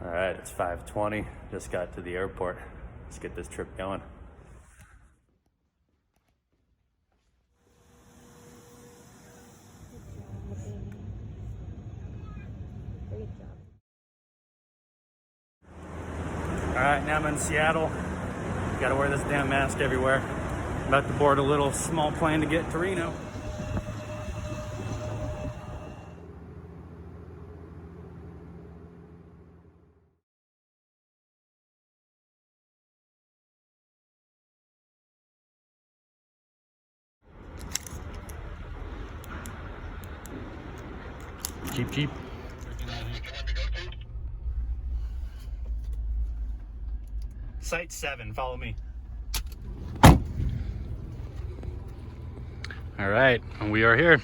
All right, it's 5:20. Just got to the airport. Let's get this trip going. Great job. All right, now I'm in Seattle. Got to wear this damn mask everywhere. About to board a little small plane to get to Reno. Cheap. Site 7, follow me. All right, and we are here.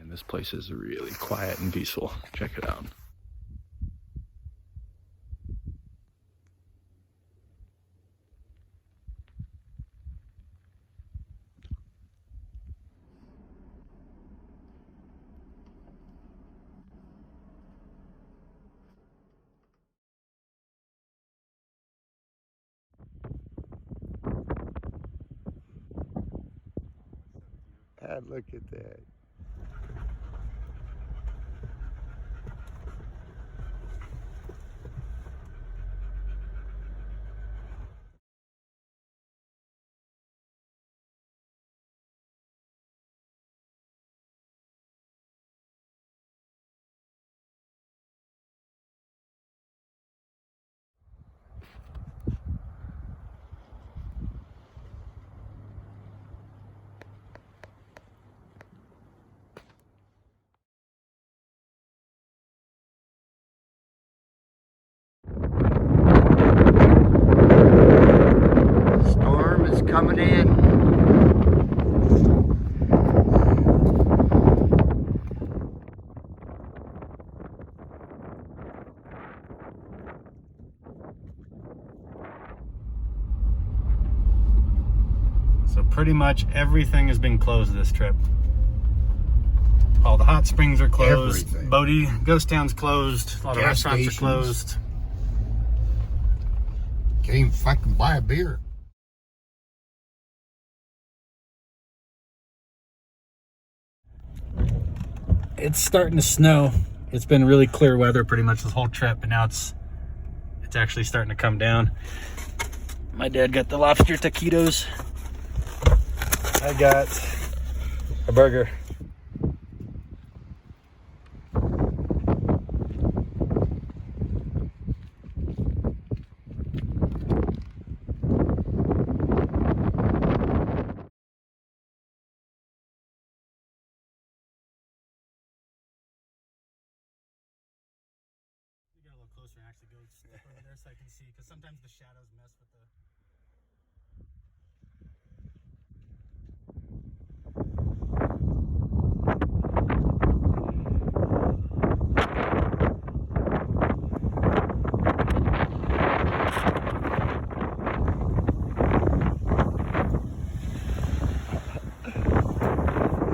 And this place is really quiet and peaceful. Check it out. Look at that. Storm is coming in. So pretty much everything has been closed this trip. All the hot springs are closed. Everything. Bodie, Ghost Town's closed. A lot of Gas restaurants stations. are closed. Can't even fucking buy a beer. It's starting to snow. It's been really clear weather pretty much this whole trip, but now it's actually starting to come down. My dad got the lobster taquitos. I got a burger. Get a little closer and actually go step over there so I can see, because sometimes the shadows mess with the...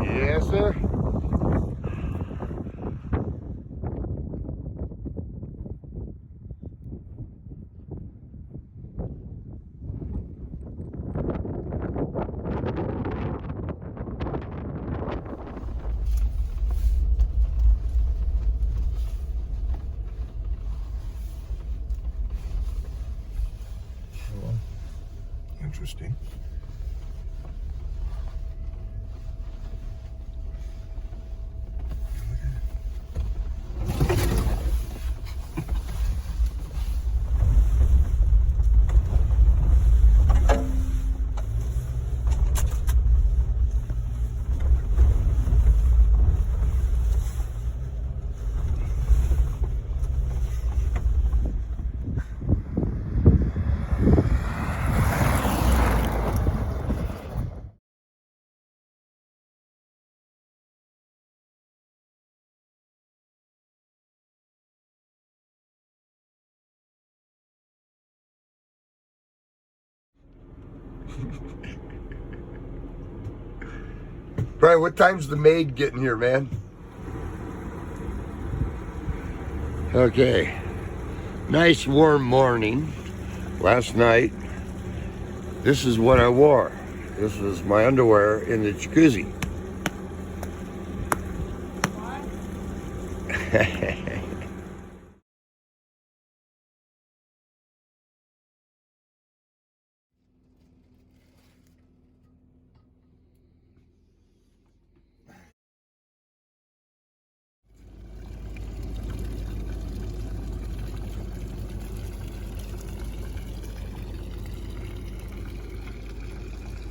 Yes, sir. Interesting. Brian, what time's the maid getting here, man? Okay. Nice warm morning. Last night, this is what I wore. This was my underwear in the jacuzzi.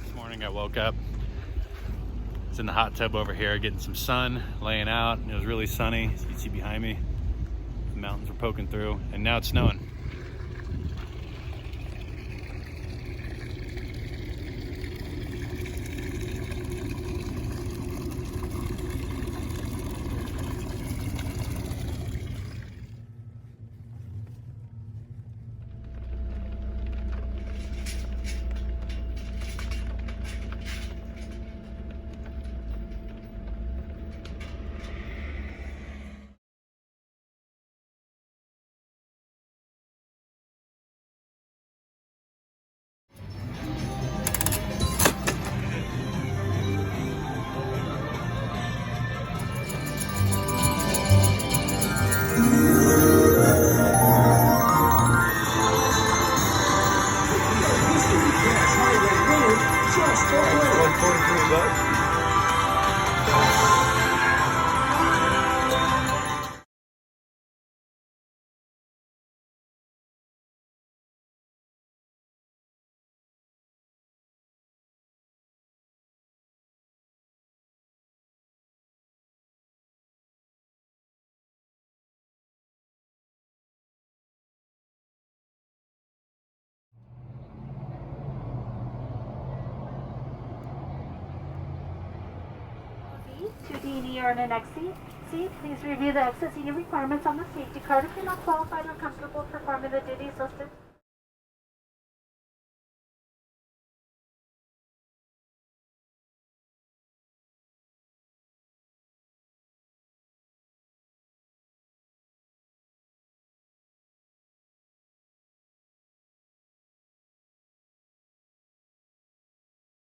This morning I woke up. It's in the hot tub over here, getting some sun, laying out. It was really sunny, as you can see behind me. The mountains were poking through, and now it's snowing. To the or the next seat, please review the access seating requirements on the safety card. If you're not qualified or comfortable performing the duties listed.